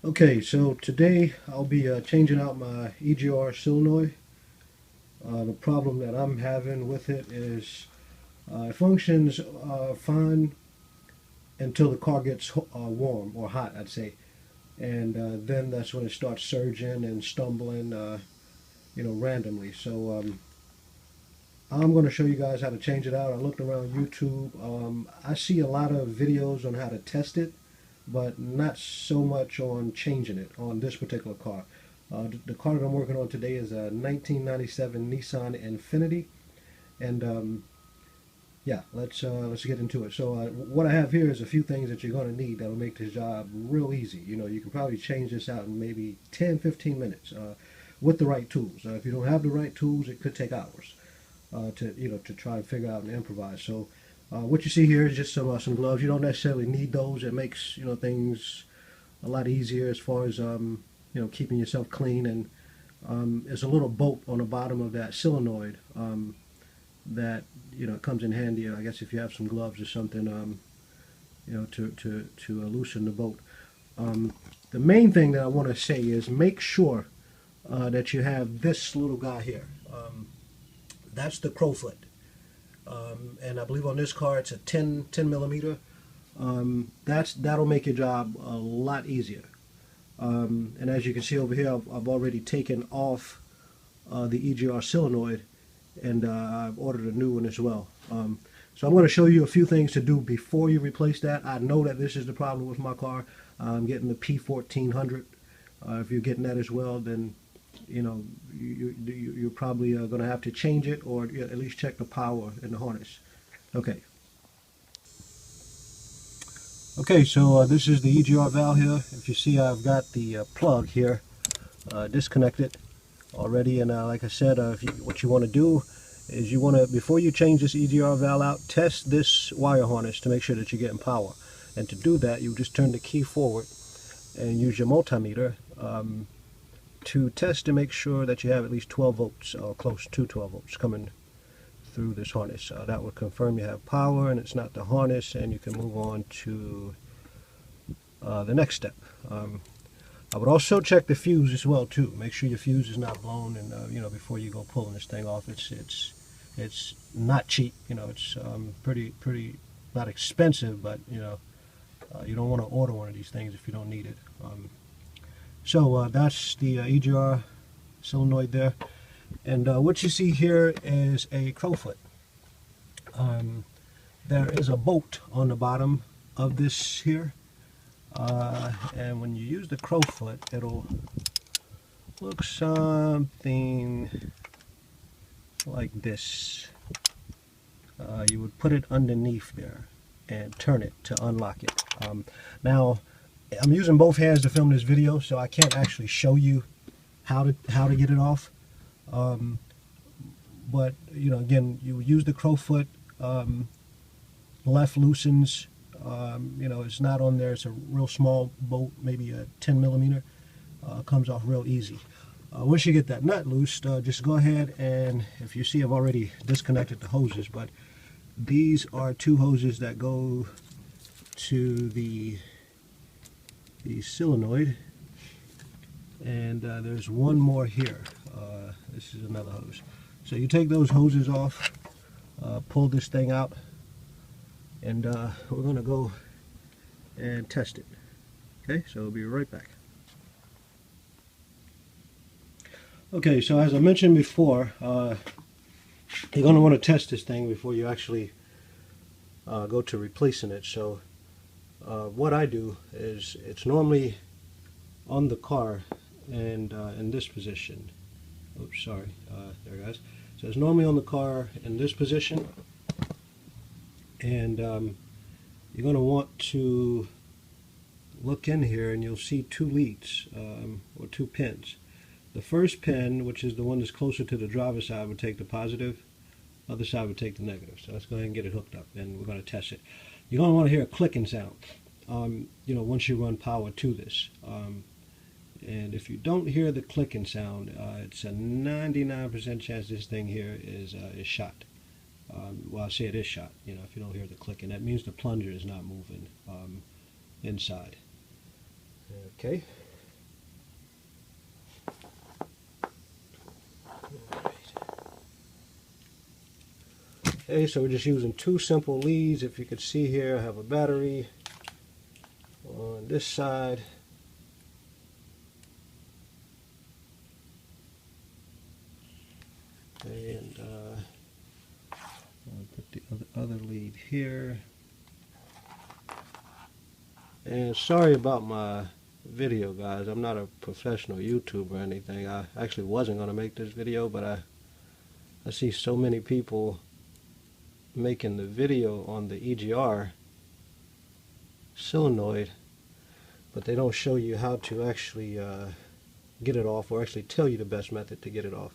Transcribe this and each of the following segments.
Okay, so today I'll be changing out my EGR Solenoid. The problem that I'm having with it is it functions fine until the car gets warm or hot, I'd say. And then that's when it starts surging and stumbling, randomly. So I'm going to show you guys how to change it out. I looked around YouTube. I see a lot of videos on how to test it, but not so much on changing it on this particular car. The car that I'm working on today is a 1997 Nissan Infiniti, and yeah, let's get into it. So what I have here is a few things that you're going to need that'll make this job real easy. You can probably change this out in maybe 10, 15 minutes with the right tools. If you don't have the right tools, it could take hours to try and figure out and improvise. So what you see here is just some gloves. You don't necessarily need those. It makes things a lot easier as far as keeping yourself clean. And there's a little bolt on the bottom of that solenoid that comes in handy. I guess if you have some gloves or something, to loosen the bolt. The main thing that I want to say is make sure that you have this little guy here. That's the crowfoot. And I believe on this car it's a 10 millimeter. That'll make your job a lot easier. And as you can see over here, I've already taken off the EGR solenoid, and I've ordered a new one as well. So I'm going to show you a few things to do before you replace that. I know that this is the problem with my car. I'm getting the P1400. If you're getting that as well, then you're probably going to have to change it, or at least check the power in the harness. Okay. Okay, so this is the EGR valve here. If you see, I've got the plug here disconnected already, and like I said, what you want to do is before you change this EGR valve out, test this wire harness to make sure that you're getting power. And to do that, you just turn the key forward and use your multimeter to test to make sure that you have at least 12 volts or close to 12 volts coming through this harness. That will confirm you have power and it's not the harness, and you can move on to the next step. I would also check the fuse as well too. Make sure your fuse is not blown, and before you go pulling this thing off. It's not cheap. It's pretty not expensive, but you don't want to order one of these things if you don't need it. So that's the EGR solenoid there. And what you see here is a crowfoot. There is a bolt on the bottom of this here. And when you use the crowfoot, it'll look something like this. You would put it underneath there and turn it to unlock it. Now, I'm using both hands to film this video, so I can't actually show you how to get it off. But again, you use the crowfoot. Left loosens. It's not on there. It's a real small bolt, maybe a 10 millimeter. Comes off real easy. Once you get that nut loose, just go ahead and, if you see, I've already disconnected the hoses, but these are two hoses that go to the solenoid, and there's one more here. This is another hose. So you take those hoses off, pull this thing out, and we're going to go and test it. Okay, so we'll be right back. Okay, so as I mentioned before, you're going to want to test this thing before you actually go to replacing it. So what I do is, it's normally on the car and in this position. Oops, sorry, there guys. So it's normally on the car in this position, and you're going to want to look in here and you'll see two leads, or two pins. The first pin, which is the one that's closer to the driver's side, would take the positive, other side would take the negative. So let's go ahead and get it hooked up, and we're going to test it. You're going to want to hear a clicking sound once you run power to this. And if you don't hear the clicking sound, it's a 99% chance this thing here is shot. Well, I say it is shot. If you don't hear the clicking, that means the plunger is not moving inside. Okay, Okay, so we're just using two simple leads. If you could see here, I have a battery on this side. And I'll put the other lead here. And sorry about my video, guys. I'm not a professional YouTuber or anything. I actually wasn't going to make this video, but I see so many people making the video on the EGR Solenoid, but they don't show you how to actually get it off, or actually tell you the best method to get it off.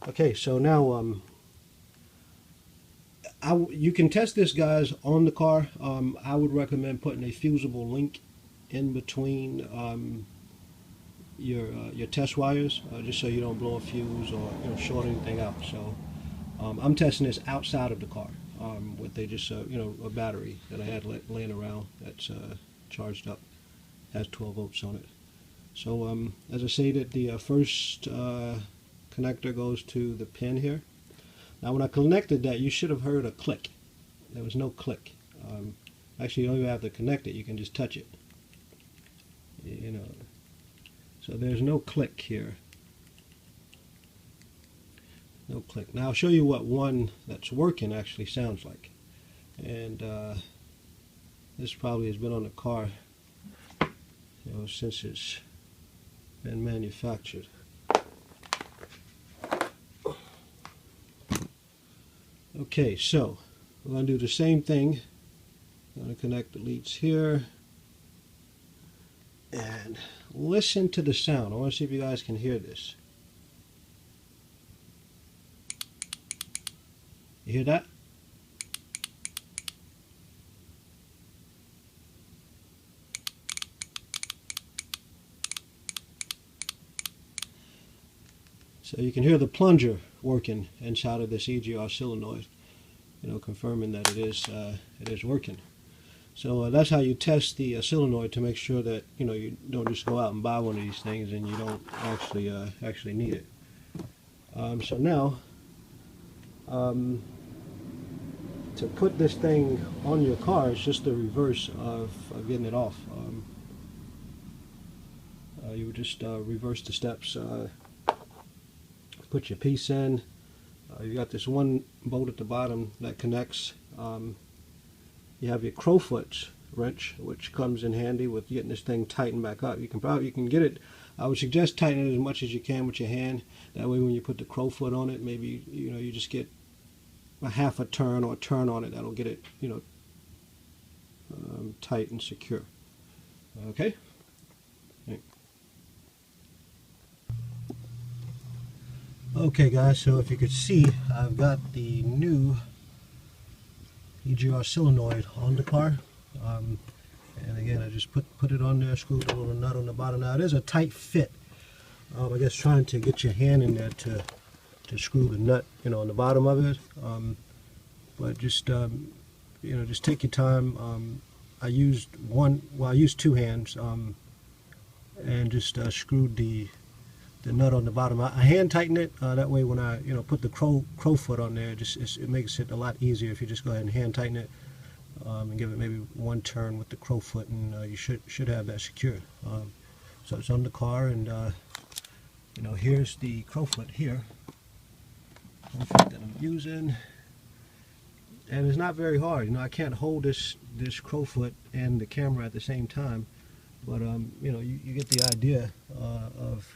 Okay, so now you can test this, guys, on the car. I would recommend putting a fusible link in between your test wires, just so you don't blow a fuse or short anything out. So I'm testing this outside of the car with a battery that I had laying around that's charged up, has 12 volts on it. So as I stated, the first connector goes to the pin here. Now when I connected that, you should have heard a click. There was no click. Actually, you don't even have to connect it, you can just touch it. So there's no click here. No click. Now I'll show you what one that's working actually sounds like. And this probably has been on the car since it's been manufactured. Okay, so we're going to do the same thing. I'm going to connect the leads here and listen to the sound. I want to see if you guys can hear this. You hear that? So you can hear the plunger working inside of this EGR solenoid, confirming that it is working. So that's how you test the solenoid, to make sure that you don't just go out and buy one of these things and you don't actually need it. So now to put this thing on your car, it's just the reverse of getting it off. You would just reverse the steps. Put your piece in. You got this one bolt at the bottom that connects. You have your crowfoot wrench, which comes in handy with getting this thing tightened back up. You can get it. I would suggest tightening it as much as you can with your hand. That way, when you put the crowfoot on it, maybe you just get a half a turn or a turn on it. That'll get it tight and secure. Okay. Okay, guys, so if you could see, I've got the new EGR solenoid on the car. And again, I just put it on there, screwed a little nut on the bottom. Now, it is a tight fit. I guess trying to get your hand in there to screw the nut, on the bottom of it. But just, just take your time. I used two hands and just screwed the nut on the bottom. I hand tighten it, that way when I put the crowfoot on there, it makes it a lot easier if you just go ahead and hand tighten it and give it maybe one turn with the crowfoot, and you should have that secured. So it's on the car, and here's the crowfoot here that I'm using, and it's not very hard. I can't hold this crowfoot and the camera at the same time. But you get the idea of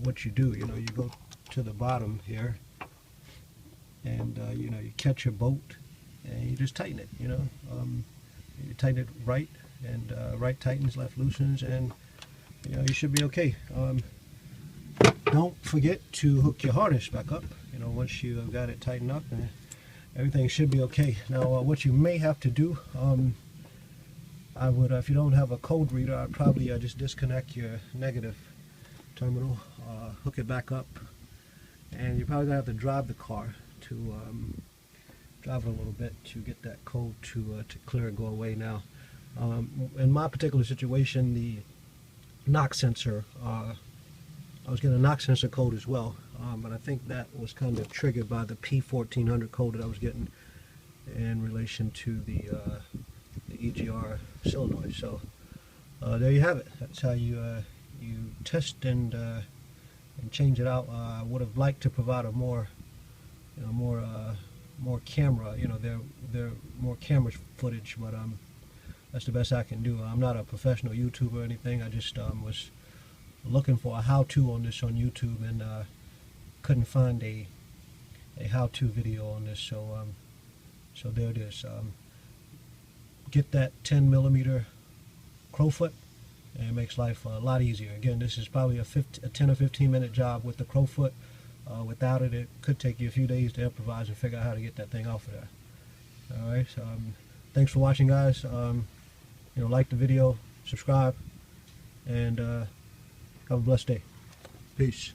what you do. You go to the bottom here, and you catch your bolt, and you just tighten it. You tighten it right, and right tightens, left loosens, and you should be okay. Don't forget to hook your harness back up. Once you have got it tightened up, and everything should be okay. Now, what you may have to do. I would, if you don't have a code reader, I'd probably just disconnect your negative terminal, hook it back up, and you're probably going to have to drive the car drive it a little bit to get that code to clear and go away. Now, In my particular situation, the knock sensor, I was getting a knock sensor code as well, but I think that was kind of triggered by the P1400 code that I was getting in relation to the EGR solenoid. So there you have it. That's how you test and change it out. I would have liked to provide a more camera, there more camera footage, but that's the best I can do. I'm not a professional YouTuber or anything. I just was looking for a how-to on this on YouTube and couldn't find a how-to video on this. So so there it is. Get that 10mm crowfoot, and it makes life a lot easier. Again, this is probably a 10 or 15 minute job with the crowfoot. Without it, it could take you a few days to improvise and figure out how to get that thing off of there. Alright, so thanks for watching, guys. Like the video, subscribe, and have a blessed day. Peace.